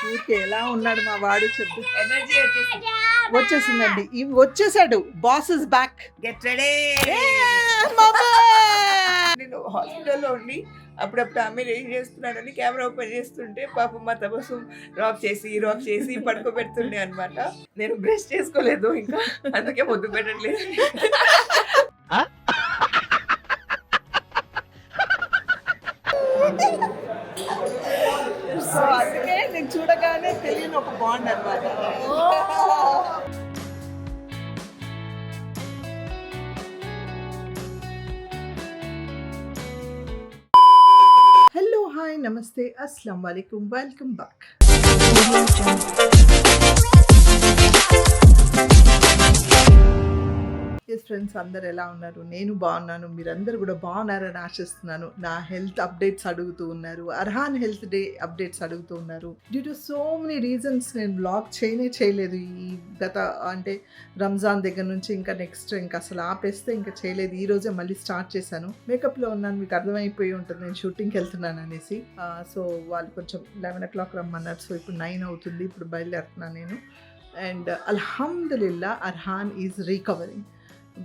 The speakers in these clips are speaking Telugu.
ఊరికే ఎలా ఉన్నాడు మా వాడు చెప్పు. ఎనర్జీ వచ్చేసిందండి వచ్చేసాడు. Boss is back. Get ready. నేను హాస్పిటల్లో ఉండి అప్పుడప్పుడు ఆమె ఏం చేస్తున్నాడని కెమెరా ఓపెన్ చేస్తుంటే పాపం మా తపస్సు డ్రాప్ చేసి పడుకోబెడుతుండే అనమాట. నేను బ్రష్ చేసుకోలేదు ఇంకా, అందుకే ముద్దు పెట్టట్లేదు. సో అందుకే నేను చూడగానే తెలియని ఒక బాండ్ అనమాట. హలో, హాయ్, నమస్తే, అస్సలం వాలేకుమ్, వెల్కమ్ బ్యాక్. ఎస్ ఫ్రెండ్స్, అందరు ఎలా ఉన్నారు? నేను బాగున్నాను, మీరందరూ కూడా బాగున్నారని ఆశిస్తున్నాను. నా హెల్త్ అప్డేట్స్ అడుగుతూ ఉన్నారు, అర్హాన్ హెల్త్ డే అప్డేట్స్ అడుగుతూ ఉన్నారు. Due to so many reasons నేను బ్లాగ్ చేయలేదు. ఈ గత అంటే రంజాన్ దగ్గర నుంచి ఇంకా నెక్స్ట్ ఇంకా అసలు ఆపేస్తే ఇంకా చేయలేదు. ఈ రోజే మళ్ళీ స్టార్ట్ చేశాను. మేకప్లో ఉన్నాను, మీకు అర్థమైపోయి ఉంటుంది నేను షూటింగ్కి వెళ్తున్నాను అనేసి. సో వాళ్ళు కొంచెం 11 o'clock రమ్మన్నారు. సో ఇప్పుడు 9 అవుతుంది, ఇప్పుడు బయలుదేరుతున్నాను నేను. అండ్ అల్హమ్దులిల్లా Arhaan is recovering.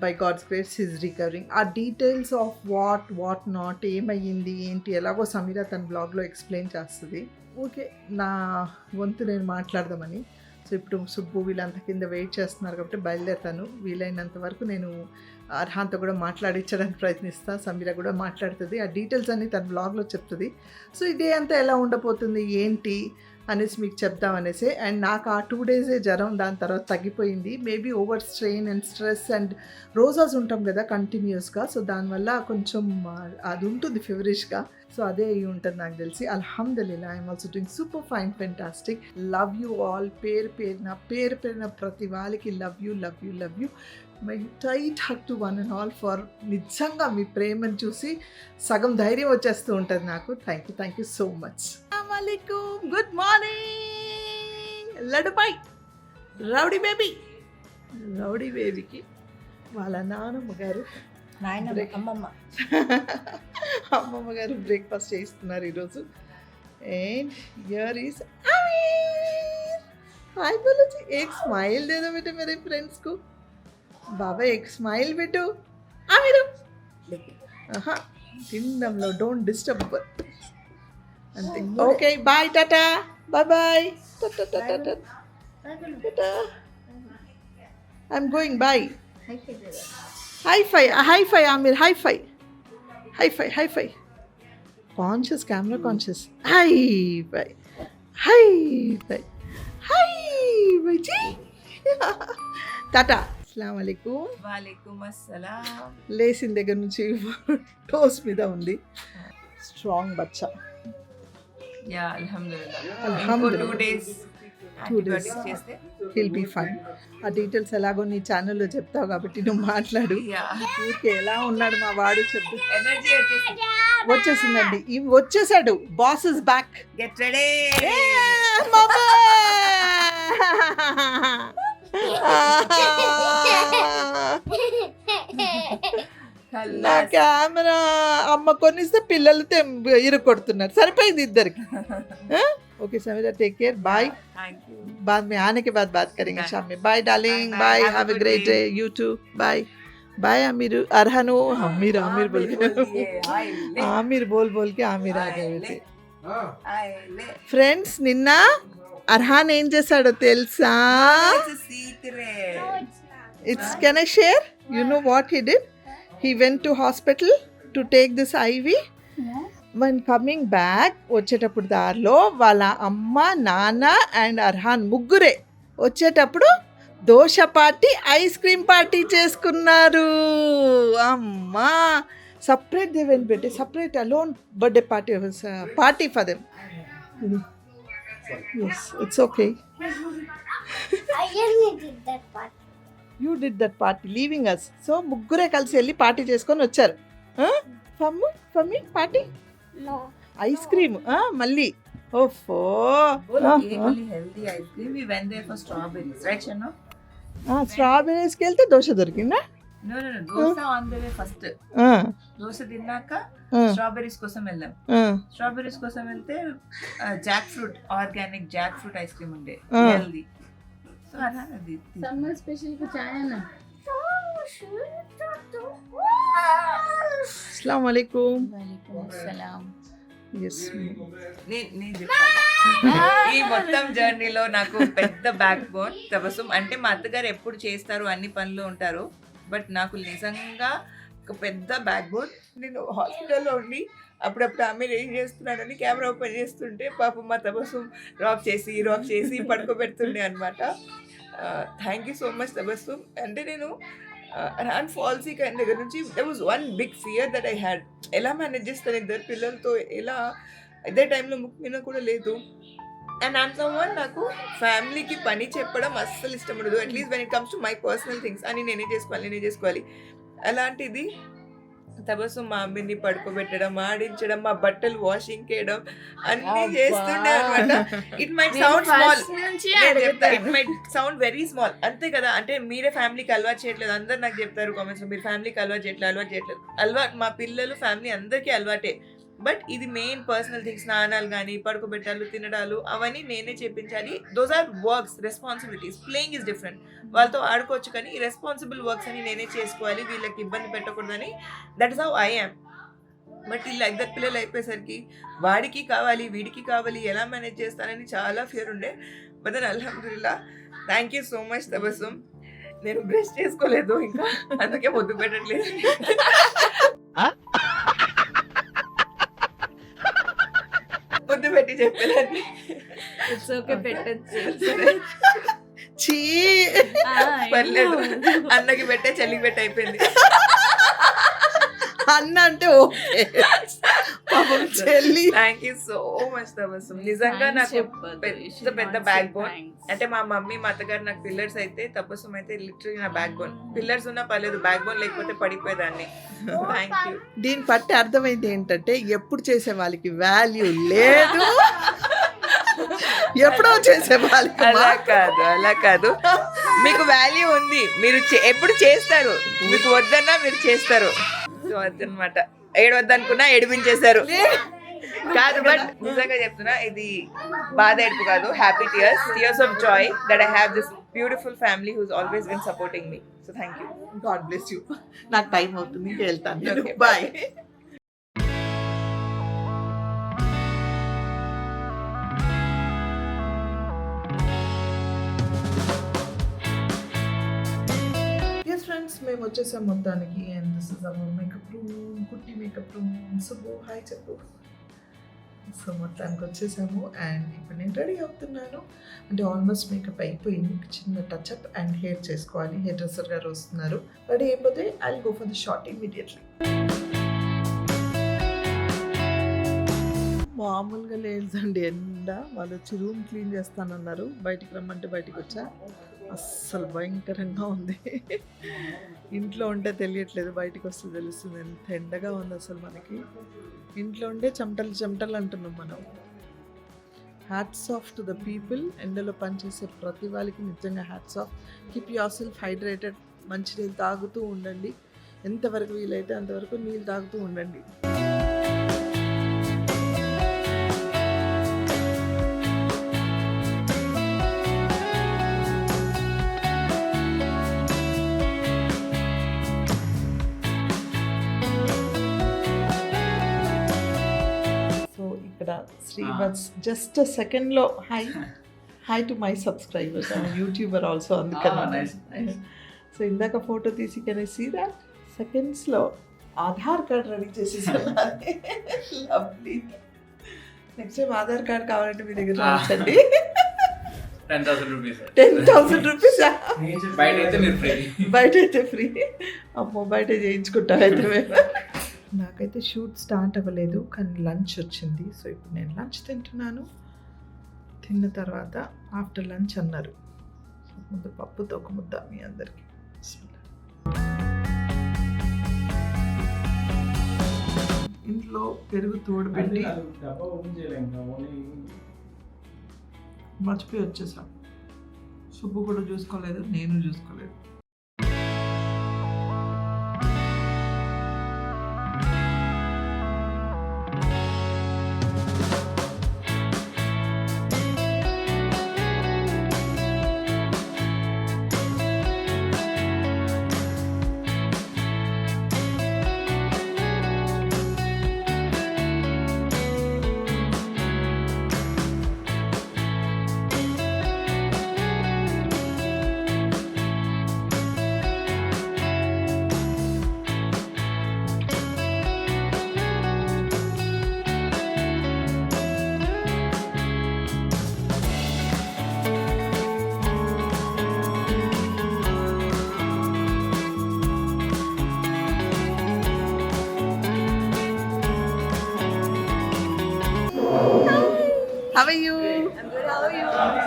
By God's grace is recovering. ఆ డీటెయిల్స్ ఆఫ్ వాట్ నాట్, ఏమయ్యింది ఏంటి, ఎలాగో సమీరా తన బ్లాగ్లో ఎక్స్ప్లెయిన్ చేస్తుంది. ఓకే, నా వంతు నేను మాట్లాడదామని. సో ఇప్పుడు సుబ్బు వీళ్ళంత కింద వెయిట్ చేస్తున్నారు కాబట్టి బయలుదేరుతాను. వీలైనంత వరకు నేను అర్హాన్తో కూడా మాట్లాడించడానికి ప్రయత్నిస్తాను. సమీరా కూడా మాట్లాడుతుంది. ఆ డీటెయిల్స్ అన్నీ తన బ్లాగ్లో చెప్తుంది. సో ఇదే అంతా ఎలా ఉండబోతుంది ఏంటి అనేసి మీకు చెప్దామనేసి. అండ్ నాకు ఆ 2 days జ్వరం, దాని తర్వాత తగ్గిపోయింది. Maybe over strain and stress and Roja's ఉంటాం కదా కంటిన్యూస్గా, సో దానివల్ల కొంచెం అది ఉంటుంది ఫీవరిష్గా. సో అదే అయ్యి ఉంటుంది నాకు తెలిసి. అల్హమ్దులిల్లా, I'm also doing super fine, fantastic. Love you all. పేరు పేరున ప్రతి వాళ్ళకి love you. My tight hug to one and all for నిజంగా మీ ప్రేమను చూసి సగం ధైర్యం వచ్చేస్తూ ఉంటుంది నాకు. Thank you so much. అస్సలాముఅలైకుమ్, గుడ్ మార్నింగ్. లడ్డుపై రౌడీ బేబీకి వాళ్ళ అమ్మమ్మ గారు బ్రేక్ఫాస్ట్ చేస్తున్నారు ఈరోజు. And here is Aamir. Hi बोलो जी, एक स्माइल दे दो बेटे मेरे फ्रेंड्स को. बाबा एक स्माइल बेटो. आमिर తినడంలో డోంట్ డిస్టర్బ్ అంతే. Okay, bye, tata, bye. Tata. I'm going, bye. High five Aamir, high five. Conscious, camera conscious. High five జీ. టాటా. అస్సలాము అలైకుమ్. వాలేకుమ్ అస్సలాం. లేచిన దగ్గర నుంచి టోస్ మీద ఉంది. స్ట్రాంగ్ బచ్చా. యా అల్హమ్దులిల్లా. 2 days చేస్తే he'll be fine. ఆ డీటెయిల్స్ ఎలాగో నీ ఛానల్లో చెప్తావు కాబట్టి నువ్వు మాట్లాడు. ఊరికే ఎలా ఉన్నాడు మా వాడు చెప్పు. ఎనర్జీ వచ్చేసిందండి వచ్చేసాడు. Boss is back. Get ready. నా కెమెరా అమ్మ కొనిస్తే పిల్లలతో ఇరుకొడుతున్నారు. సరిపోయింది ఇద్దరికి. Okay Sameera, take care, bye. Thank you. बाद में आने के बाद बात करेंगे शाम में. Bye darling, bye, have a great day. You too, bye. Bye Aamir. अरहानो आमिर बोल के आमिर बोल के आमिर आ गए बेटे. ఫ్రెండ్స్, నిన్న అర్హాన్ ఏం చేశాడో తెలుసా? It's can I share? You know what he did? He went to hospital to take this IV. When coming back, వచ్చేటప్పుడు దారిలో వాళ్ళ అమ్మ, నాన్న అండ్ అర్హాన్ ముగ్గురే వచ్చేటప్పుడు dosa party, ice cream party చేసుకున్నారు. అమ్మా, సపరేట్ దే వెంట్ బెట్టే, separate alone birthday party for them. Yes, it's okay. You did that party, leaving us. So ముగ్గురే కలిసి వెళ్ళి పార్టీ చేసుకొని వచ్చారు. ఫమ్మి పార్టీ, ఐస్ క్రీమ్ మళ్ళీ. ఓఫో, healthy ice cream. We went there for strawberries, right Shannu? స్ట్రాబెర్రీస్కి వెళ్తే దోశ దొరికిందా? No dosa on the way first. Dosa తిన్నాక స్ట్రాబెర్రీస్ కోసం వెళ్ళాం. స్ట్రాబెర్రీస్ కోసం వెళ్తే jackfruit, organic jackfruit ice cream ఉండే, హెల్దీ. సో అలా అది సమ్మర్ స్పెషల్ కు చాయ్ అన్న. అస్సలాము అలైకుం. వాలేకుమ్ సలాం. నేను చెప్పాను ఈ మొత్తం జర్నీలో నాకు పెద్ద బ్యాక్ బోన్ తబస్సుమ్. అంటే మా అత్తగారు ఎప్పుడు చేస్తారు, అన్ని పనులు ఉంటారు, బట్ నాకు నిజంగా ఒక పెద్ద బ్యాక్ బోన్. నేను హాస్పిటల్లో ఉండి అప్పుడప్పుడు ఆమె ఏం చేస్తున్నాడని కెమెరా ఓపెన్ చేస్తుంటే పాపం మా తబస్సుమ్ డ్రాప్ చేసి పడుకోబెడుతుండే అనమాట. Thank you so much Tabassum. అంటే నేను రాన్ ఫాల్సీ కైండ్ దగ్గర నుంచి there was one big fear that I had. ఎలా మేనేజ్ చేస్తాను ఇద్దరు పిల్లలతో, ఎలా అదే టైంలో ముక్కు మీద కూడా లేదు. అండ్ ఐమ్ సమ్వన్, నాకు ఫ్యామిలీకి పని చెప్పడం అస్సలు ఇష్టం ఉండదు. At least when it comes to my personal things అని నేనే చేసుకోవాలి. అలాంటిది తబస్సుమ్ మా అమ్మని పడుకోబెట్టడం, ఆడించడం, మా బట్టలు వాషింగ్ చేయడం అన్నీ చేస్తుండే అనమాట. It might sound small, it might sound very small, అంతే కదా. అంటే మీరే ఫ్యామిలీకి అలవాటు చేయట్లేదు, అందరు నాకు చెప్తారు కామెంట్స్, మీరు ఫ్యామిలీకి అలవాటు చేయట్లేదు. మా పిల్లలు ఫ్యామిలీ అందరికీ అలవాటే, బట్ ఇది మెయిన్ పర్సనల్ థింగ్స్. స్నానాలు కానీ, పడుకోబెట్టాలు, తినడాలు అవన్నీ నేనే చేపించాలి. Those are works, responsibilities. Playing is different, వాళ్ళతో ఆడుకోవచ్చు, కానీ ఈ రెస్పాన్సిబుల్ వర్క్స్ అని నేనే చేసుకోవాలి, వీళ్ళకి ఇబ్బంది పెట్టకూడదని. That is how I am. But ఇలా ఇద్దరు పిల్లలు అయిపోయేసరికి వాడికి కావాలి, వీడికి కావాలి, ఎలా మేనేజ్ చేస్తానని చాలా ఫియర్ ఉండే. బట్ దెన్ అల్హమ్దులిల్లా, thank you so much Tabassum. నేను బ్రష్ చేసుకోలేదు ఇంకా, అందుకే ముద్దు పెట్టట్లేదు. ముద్దు పెట్టి చెప్పేదాన్ని. ఇట్స్ ఓకే, పెట్టచ్చు. చీ పర్లేదు, అన్నకి పెట్టే చెల్లికి పెట్టి అయిపోయింది. అన్న అంటే ఓకే, పాపం చెల్లి. Thank you so much Tabassum. నిజంగా నాకు పెద్ద బ్యాక్ బోన్. అంటే మా మమ్మీ, మా అత్తగారు నాకు పిల్లర్స్ అయితే, తబస్సుమ్ అయితే లిటరలీ నా బ్యాక్ బోన్. పిల్లర్స్ ఉన్నా పర్లేదు, బ్యాక్ బోన్ లేకపోతే పడిపోయేదాన్ని. Thank you. దీన్ని బట్టి అర్థమైంది ఏంటంటే, ఎప్పుడు చేసే వాళ్ళకి వాల్యూ లేదు, ఎప్పుడో చేసే వాళ్ళకి. అలా కాదు, మీకు వాల్యూ ఉంది, మీరు ఎప్పుడు చేస్తారు, మీకు వద్దన్నా మీరు చేస్తారు. సో అదనమాట, ఏడవద్దనుకున్నా ఏడిపించేశారు. కాదు, బట్ నిజంగా చెప్తున్నా, ఇది బాధ ఏడుపు కాదు, happy tears of joy that I have this beautiful family who's always been supporting me. So thank you. God bless you. నాకు టైం అవుతుంది, ఇంకా వెళ్తాను. Okay, bye. ఫ్రెండ్స్, మేము వచ్చేసాం మొత్తానికి. And this is our makeup room, కుట్టి మేకప్ రూమ్. సుబ్బు హాయ్ చెప్పు. సో మొత్తానికి వచ్చేసాము. అండ్ ఇప్పుడు నేను రెడీ అవుతున్నాను. అంటే ఆల్మోస్ట్ మేకప్ అయిపోయింది, చిన్న టచ్అప్ అండ్ హెయిర్ చేసుకోవాలి. హెయిర్ డ్రెస్సర్ గారు వస్తున్నారు. రెడీ అయిపోతే I will go for the short immediately. మామూలుగా లేదండి ఎండ. వాళ్ళు వచ్చి రూమ్ క్లీన్ చేస్తానన్నారు, బయటికి రమ్మంటే బయటికి వచ్చా. అస్సలు భయంకరంగా ఉంది. ఇంట్లో ఉంటే తెలియట్లేదు, బయటికి వస్తే తెలుస్తుంది ఎంత ఎండగా ఉంది అసలు. మనకి ఇంట్లో ఉంటే చెమటలు అంటున్నాం మనం. Hats off to the people. ఎండలో పనిచేసే ప్రతి వాళ్ళకి నిజంగా hats off. Keep your self hydrated. మంచి నీళ్ళు తాగుతూ ఉండండి, ఎంతవరకు వీలైతే అంతవరకు నీళ్ళు తాగుతూ ఉండండి. శ్రీవత్స్ జస్ట్ సెకండ్లో hi to my subscribers. YouTuber also, అందుకని. సో ఇందాక ఫోటో తీసి కెన్ ఐ సీ దట్ సెకండ్స్లో ఆధార్ కార్డ్ రెడీ చేసేసాను. Lovely. Next time Aadhaar card కావాలంటే మీ దగ్గర రావచ్చండి. 10,000 రూపీస్. బయట అయితే ఫ్రీ. అమ్మో, బయట చేయించుకుంటాం అయితే మేము. నాకైతే షూట్ స్టార్ట్ అవ్వలేదు, కానీ లంచ్ వచ్చింది. సో ఇప్పుడు నేను లంచ్ తింటున్నాను. తిన్న తర్వాత ఆఫ్టర్ లంచ్ అన్నారు. ముందు పప్పుతో ఒక ముద్ద మీ అందరికీ. ఇంట్లో పెరుగు తోడు పెట్టి మర్చిపోయి వచ్చేసాం. సుబ్బు కూడా చూసుకోలేదు, నేను చూసుకోలేదు.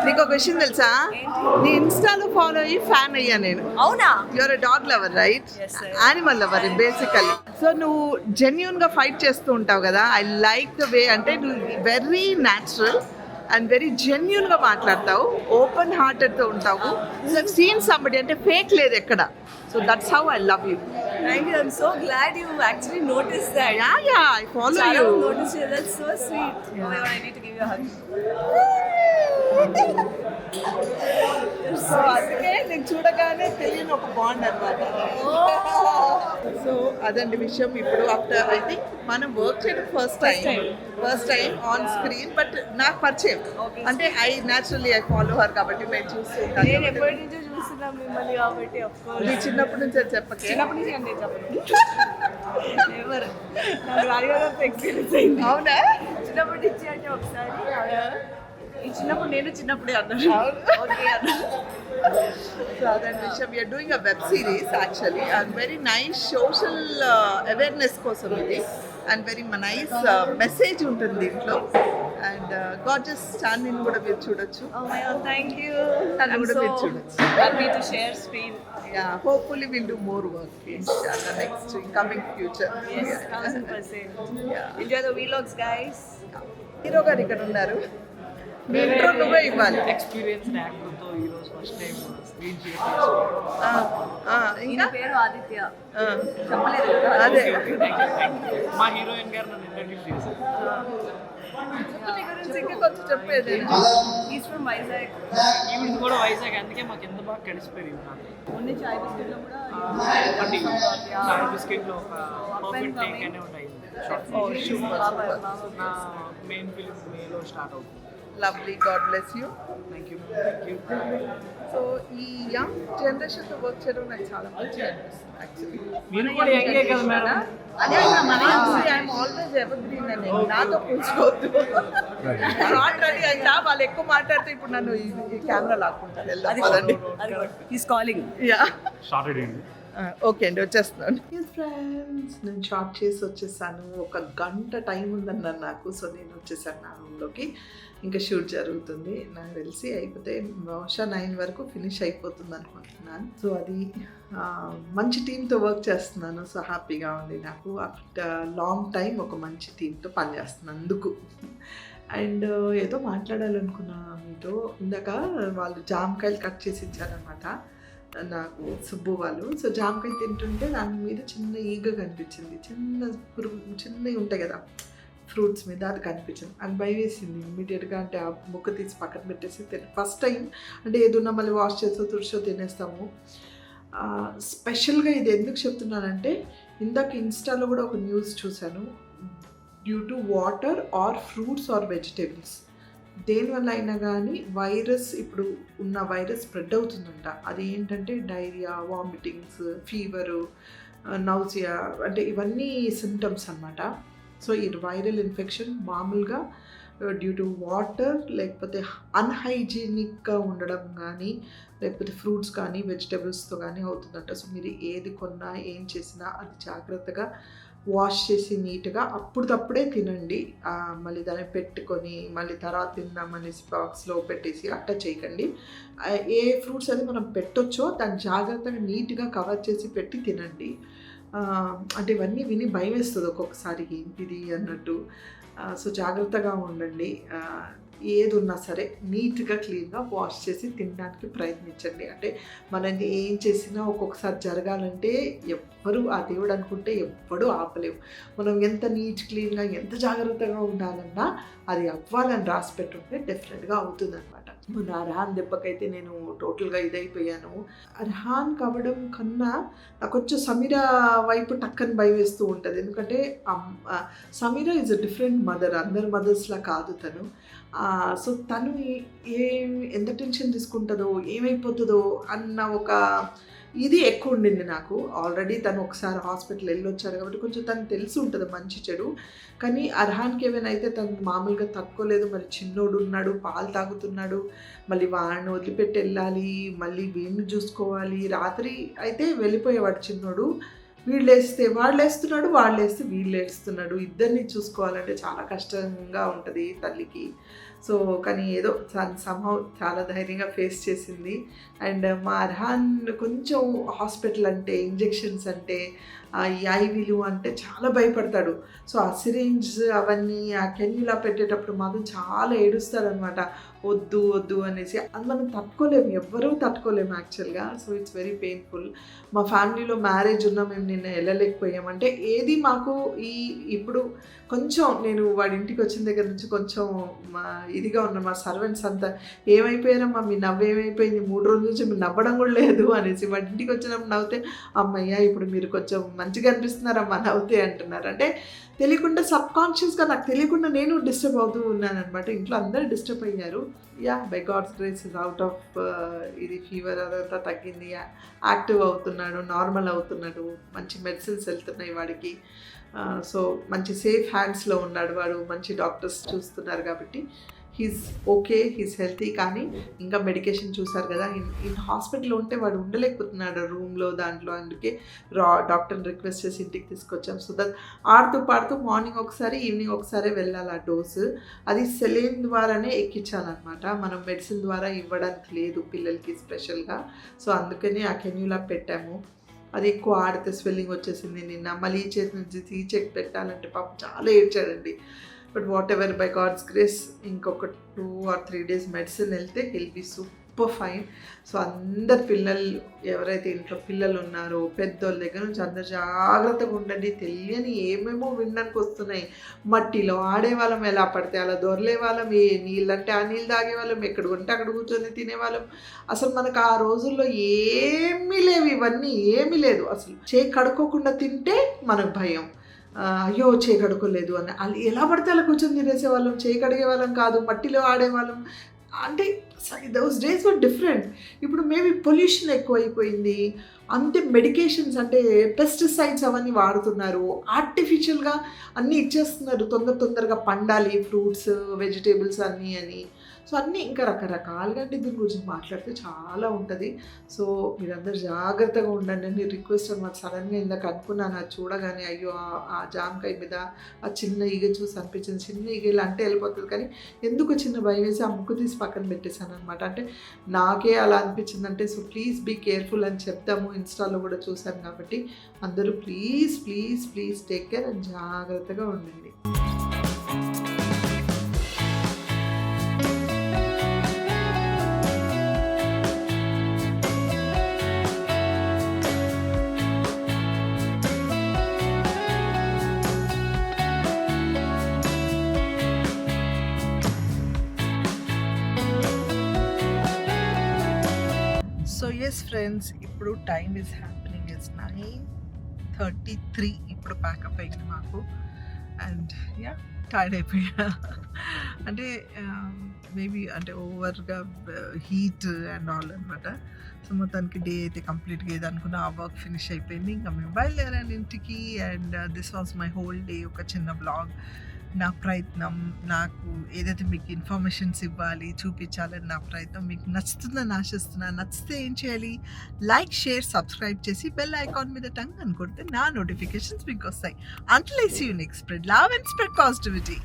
నీకు ఒక విషయం తెలుసా, నీ ఇన్స్టాలో ఫాలో అయ్యి ఫ్యాన్ అయ్యా నేను. అవునా? You're a dog lover right? Animal lover basically. So నువ్వు జెన్యున్ గా ఫైట్ చేస్తూ ఉంటావు కదా, ఐ లైక్ ద వే. అంటే నువ్వు very natural and very genuine గా మాట్లాడతావు, ఓపెన్ హార్టెడ్ తో ఉంటావు. సో సీన్ సంబడి అంటే ఫేక్ లేదు ఎక్కడ. So that's how I love you. Thank you. I'm so glad you actually noticed that. Yeah I follow Chalo you. noticed you. That's so sweet. Oh my God, I need to give you a hug. So అందుకే నేను చూడగానే తెలియని ఒక బాండ్ అనమాట. సో అదండి విషయం. ఇప్పుడు ఆఫ్టర్ ఐ థింక్ మనం వర్క్ చేయడం first time on screen, but నాకు పరిచయం. అంటే I naturally I follow her కాబట్టి మేము చూస్తూ నేను ఉంటాను. ఎప్పటి నుంచో చూస్తున్నాం మిమ్మల్ని కాబట్టి of course. నీ చిన్నప్పటి నుంచి అది చెప్పకే. చిన్నప్పటి నుంచి అంటే చెప్పండి. ఎవరు నాకు రాజగారితో ఎక్స్పీరియన్స్ అయింది. అవునా? చిన్నప్పటి నుంచి అంటే ఒకసారి ఈ చిన్నప్పుడు నేను చిన్నప్పుడే అన్నాను. ఓకే అన్నారు. సో అదండి విషయం. We're doing a web series actually, and very nice social awareness కోసం ఇది, అండ్ వెరీ నైస్ మెసేజ్ ఉంటుంది దీంట్లో. అండ్ గార్జియస్ చాందిని కూడా మీరు చూడొచ్చు. Oh my God, thank you. నన్ను I'm కూడా so మీరు చూడొచ్చు. happy to share screen. Yeah, hopefully we'll do more work inshallah next in coming future. Yes, 1000%. Yeah. Enjoy the vlogs, guys. Hero గారు ఇక్కడ ఉన్నారు. మీ ఇంట్రో నువ్వే ఇవ్వాలి. ఎక్స్పీరియన్స్ యాక్టర్తో ఈరోజు ఫస్ట్ టైం స్క్రీన్ షేర్ ఈయన ఇంకా పేరు ఆదిత్య. చెప్పలేదు కదా. అదే మా హీరోయిన్ గారు నన్ను ఇంట్రడ్యూస్ చేశారు. నీ గురించి ఇంకా కొంచెం చెప్పేది. He's from Vizag. ఈవిడ కూడా వైజాగ్, అందుకే మాకు ఎంత బాగా కలిసిపోయింది. మొన్న చాయ్ బిస్కెట్లో కూడా చాయ్ బిస్కెట్లో ఒక పర్ఫెక్ట్ టేక్ అనే ఉంటాయి. నా మెయిన్ ఫిలిం మేలో స్టార్ట్ అవుతుంది. Lovely, God bless you. Thank you. So ఈ యంగ్ జనరేషన్తో వర్క్ చేయడం నాకు చాలా మంచిగా అనిపిస్తుంది యాక్చువల్లీ. మీరు కూడా యంగే కదా మేడం. అదే ఐఎమ్ ఆల్వేస్ ఎవర్ గ్రీన్ అని నాతో కూర్చోవద్దు. మాట్లాడి అయినా వాళ్ళు ఎక్కువ మాట్లాడితే ఇప్పుడు నన్ను ఈ కెమెరా లాక్కుంటారు. వెళ్దాం పదండి. He's calling. యా స్టార్టెడ్ అండి. ఓకే అండి, వచ్చేస్తున్నాను. ఫ్రెండ్స్, నేను షార్ట్ చేసి వచ్చేసాను. ఒక గంట టైం ఉందన్నాను నాకు. సో నేను వచ్చేసాను నా రూమ్లోకి. ఇంకా షూట్ జరుగుతుంది. నాకు తెలిసి అయిపోతే బహుశా 9 వరకు ఫినిష్ అయిపోతుంది అనుకుంటున్నాను. సో అది మంచి టీంతో వర్క్ చేస్తున్నాను. సో హ్యాపీగా ఉంది నాకు. ఆఫ్టర్ లాంగ్ టైం ఒక మంచి టీంతో పనిచేస్తున్నాను అందుకు. అండ్ ఏదో మాట్లాడాలనుకున్నా మీతో. ఇందాక వాళ్ళు జామకాయలు కట్ చేసి ఇచ్చారనమాట నాకు, సుబ్బు వాళ్ళు. సో జామకాయ తింటుంటే దాని మీద చిన్న ఈగ కనిపించింది. చిన్న పురుగు, చిన్నవి ఉంటాయి కదా ఫ్రూట్స్ మీద, అది కనిపించింది. అది భయం వేసింది ఇమ్మీడియట్గా. అంటే ఆ ముక్క తీసి పక్కన పెట్టేసి ఫస్ట్ టైం అంటే ఏదున్నా మళ్ళీ వాష్ చేసో తుడిచో తినేస్తాము. స్పెషల్గా ఇది ఎందుకు చెప్తున్నానంటే, ఇందాక ఇన్స్టాలో కూడా ఒక న్యూస్ చూశాను. Due to water or fruits or vegetables, దేనివల్ల అయినా కానీ వైరస్, ఇప్పుడు ఉన్న వైరస్ స్ప్రెడ్ అవుతుందంట. అది ఏంటంటే డైరియా, వామిటింగ్స్, ఫీవరు, నౌజియా, అంటే ఇవన్నీ సిమ్టమ్స్ అన్నమాట. సో ఈ వైరల్ ఇన్ఫెక్షన్ మామూలుగా డ్యూ టు వాటర్, లేకపోతే అన్హైజీనిక్గా ఉండడం కానీ, లేకపోతే ఫ్రూట్స్ కానీ వెజిటబుల్స్తో కానీ అవుతుందంట. సో మీరు ఏది కొన్నా ఏం చేసినా అది జాగ్రత్తగా వాష్ చేసి నీట్గా అప్పుడప్పుడే తినండి. మళ్ళీ దాన్ని పెట్టుకొని మళ్ళీ తర్వాత తిందామని బాక్స్లో పెట్టేసి అట్లా చేయకండి. ఏ ఫ్రూట్స్ అయితే మనం పెట్టొచ్చో దాన్ని జాగ్రత్తగా నీట్గా కవర్ చేసి పెట్టి తినండి. అంటే ఇవన్నీ విని భయం వేస్తుంది ఒక్కొక్కసారి, ఏంటిది అన్నట్టు. సో జాగ్రత్తగా ఉండండి. ఏది ఉన్నా సరే నీట్గా క్లీన్గా వాష్ చేసి తినడానికి ప్రయత్నించండి. అంటే మనం ఏం చేసినా ఒక్కొక్కసారి జరగాలంటే ఎవ్వరు, ఆ దేవుడు అనుకుంటే ఎవ్వడూ ఆపలేవు. మనం ఎంత నీట్ క్లీన్గా ఎంత జాగ్రత్తగా ఉండాలన్నా అది అవ్వాలని రాసి పెట్టుంటే డెఫినెట్గా అవుతుందన్నమాట. మన అర్హాన్ దెబ్బకైతే నేను టోటల్గా ఇదైపోయాను. అర్హాన్ కావడం కన్నా నాకు కొంచెం సమీరా వైపు టక్కని భయం వేస్తూ ఉంటుంది. ఎందుకంటే Sameera is a different mother, అందరు మదర్స్లా కాదు తను. సో తను ఎంత టెన్షన్ తీసుకుంటుందో, ఏమైపోతుందో అన్న ఒక ఇది ఎక్కువ ఉండింది నాకు. ఆల్రెడీ తను ఒకసారి హాస్పిటల్ వెళ్ళొచ్చారు కాబట్టి కొంచెం తను తెలిసి ఉంటుంది మంచి చెడు. కానీ అర్హాన్కి ఏమైనా అయితే తను మామూలుగా తట్టుకోలేదు. మరి చిన్నోడు ఉన్నాడు, పాలు తాగుతున్నాడు, మళ్ళీ వాడిని వదిలిపెట్టి వెళ్ళాలి, మళ్ళీ వీడిని చూసుకోవాలి. రాత్రి అయితే వెళ్ళిపోయేవాడు చిన్నోడు, వీళ్ళు వేస్తే వాళ్ళు వేస్తున్నాడు, వాళ్ళు వేస్తే వీళ్ళు వేస్తున్నాడు. ఇద్దరిని చూసుకోవాలంటే చాలా కష్టంగా ఉంటుంది తల్లికి. సో కానీ ఏదో సంహౌ చాలా ధైర్యంగా ఫేస్ చేసింది. అండ్ మా అర్హాన్ కొంచెం హాస్పిటల్ అంటే, ఇంజెక్షన్స్ అంటే, ఈ ఐవీలు అంటే చాలా భయపడతాడు. సో ఆ సిరింజ్ అవన్నీ ఆ కెన్యులా పెట్టేటప్పుడు మాత్రం చాలా ఏడుస్తాడనమాట. వద్దు వద్దు అనేసి. అది మనం తట్టుకోలేము, ఎవ్వరూ తట్టుకోలేము యాక్చువల్గా. So it's very painful. మా ఫ్యామిలీలో మ్యారేజ్ ఉన్నా మేము నిన్న వెళ్ళలేకపోయామంటే ఏది మాకు ఇప్పుడు కొంచెం నేను వాడి ఇంటికి వచ్చిన దగ్గర నుంచి కొంచెం ఇదిగా ఉన్నాను. మా సర్వెంట్స్ అంతా ఏమైపోయారమ్మా మీ నవ్వు ఏమైపోయింది, 3 రోజుల నుంచి మీరు నవ్వడం కూడా లేదు అనేసి. వాడి ఇంటికి వచ్చినప్పుడు నవ్వుతే అమ్మయ్య ఇప్పుడు మీరు కొంచెం మంచిగా అనిపిస్తున్నారమ్మా నవ్వుతే అంటున్నారు. అంటే తెలియకుండా సబ్కాన్షియస్గా నాకు తెలియకుండా నేను డిస్టర్బ్ అవుతూ ఉన్నాను అనమాట. ఇంట్లో అందరూ డిస్టర్బ్ అయ్యారు. By God's grace is out of ఇది ఫీవర్ అదంతా తగ్గింది, యాక్టివ్ అవుతున్నాడు, నార్మల్ అవుతున్నాడు, మంచి మెడిసిన్స్ వెళ్తున్నాయి వాడికి. సో మంచి సేఫ్ హ్యాండ్స్లో ఉన్నాడు వాడు, మంచి డాక్టర్స్ చూస్తున్నారు కాబట్టి హీస్ ఓకే, హీస్ హెల్తీ. కానీ ఇంకా మెడికేషన్ చూసారు కదా, ఇన్ హాస్పిటల్లో ఉంటే వాడు ఉండలేకపోతున్నాడు రూమ్లో దాంట్లో. అందుకే డాక్టర్ని రిక్వెస్ట్ చేసి ఇంటికి తీసుకొచ్చాం. సో దట్ ఆడుతూ పాడుతూ మార్నింగ్ ఒకసారి ఈవినింగ్ ఒకసారి వెళ్ళాలి ఆ డోసు. అది సెలైన్ ద్వారానే ఎక్కించాలన్నమాట, మనం మెడిసిన్ ద్వారా ఇవ్వడానికి లేదు పిల్లలకి స్పెషల్గా. సో అందుకని ఆ కెన్యులా పెట్టాము. అది ఎక్కువ ఆడితే స్వెల్లింగ్ వచ్చేసింది. నిన్న మళ్ళీ ఈ చేతి నుంచి ఈ చెక్ పెట్టాలంటే పాపం చాలా ఏడ్చాడండి. But whatever by God's grace ఇంకొక 2 or 3 days మెడిసిన్ వెళ్తే he'll be super fine. So అందరు పిల్లలు ఎవరైతే ఇంట్లో పిల్లలు ఉన్నారో పెద్దోళ్ళ దగ్గర నుంచి అందరు జాగ్రత్తగా ఉండండి. తెలియని ఏమేమో వినడానికి వస్తున్నాయి. మట్టిలో ఆడేవాళ్ళం, ఎలా పడితే అలా దొరలేవాళ్ళం, ఏ నీళ్ళంటే ఆ నీళ్ళు తాగేవాళ్ళం, ఎక్కడ ఉంటే అక్కడ కూర్చొని తినేవాళ్ళం. అసలు మనకు ఆ రోజుల్లో ఏమీ లేవు, ఇవన్నీ ఏమీ లేదు. అసలు చేయి కడుక్కోకుండా తింటే మనకు భయం, అయ్యో చేయి కడుక్కోలేదు అని. అది ఎలా పడితే అలా కూర్చొని తినేసేవాళ్ళం, చేయి కడిగేవాళ్ళం కాదు, మట్టిలో ఆడేవాళ్ళం. అంటే దోస్ డేస్ వర్ డిఫరెంట్. ఇప్పుడు మేబీ పొల్యూషన్ ఎక్కువైపోయింది, అంతే మెడికేషన్స్ అంటే పెస్టిసైడ్స్ అవన్నీ వాడుతున్నారు, ఆర్టిఫిషియల్గా అన్నీ ఇచ్చేస్తున్నారు, తొందరగా పండాలి ఫ్రూట్స్ వెజిటేబుల్స్ అన్నీ అని. సో అన్నీ ఇంకా రకరకాలుగా అంటే దీని గురించి మాట్లాడితే చాలా ఉంటుంది. సో మీరందరూ జాగ్రత్తగా ఉండండి అని రిక్వెస్ట్ అనమాట. సడన్గా ఇందాక అనుకున్నాను, అది చూడగానే అయ్యో ఆ జామకాయ మీద ఆ చిన్న ఈగ చూసి అనిపించింది. చిన్న ఈగ ఇలా అంటే వెళ్ళిపోతుంది, కానీ ఎందుకు చిన్న భయం వేసి ఆ ముక్కు తీసి పక్కన పెట్టేశాను అనమాట. అంటే నాకే అలా అనిపించిందంటే సో ప్లీజ్ బీ కేర్ఫుల్ అని చెప్తాము. ఇన్స్టాలో కూడా చూశాను కాబట్టి అందరూ please please please take care అని జాగ్రత్తగా ఉండండి. సో ఎస్ ఫ్రెండ్స్, ఇప్పుడు టైమ్ ఈజ్ హ్యాపెనింగ్ ఇస్ 9:33. ఇప్పుడు ప్యాకప్ అయింది మాకు. అండ్ టైర్డ్ అయిపోయా. అంటే మేబీ అంటే ఓవర్గా హీట్ అండ్ ఆల్ అనమాట. సో మొత్తానికి డే అయితే కంప్లీట్గా ఏది అనుకున్నా ఆ వర్క్ ఫినిష్ అయిపోయింది. ఇంకా మేము బయలుదేరాను ఇంటికి. And this was my whole day. ఒక చిన్న బ్లాగ్, నా ప్రయత్నం, నాకు ఏదైతే మీకు ఇన్ఫర్మేషన్స్ ఇవ్వాలి, చూపించాలని నా ప్రయత్నం. మీకు నచ్చుతుందని ఆశిస్తున్నాను. నచ్చితే ఏం చేయాలి? లైక్, షేర్, సబ్స్క్రైబ్ చేసి బెల్ ఐకాన్ మీద టంగ్ అని కొడితే నా నోటిఫికేషన్స్ మీకు వస్తాయి. Until I see you next, spread love and spread positivity.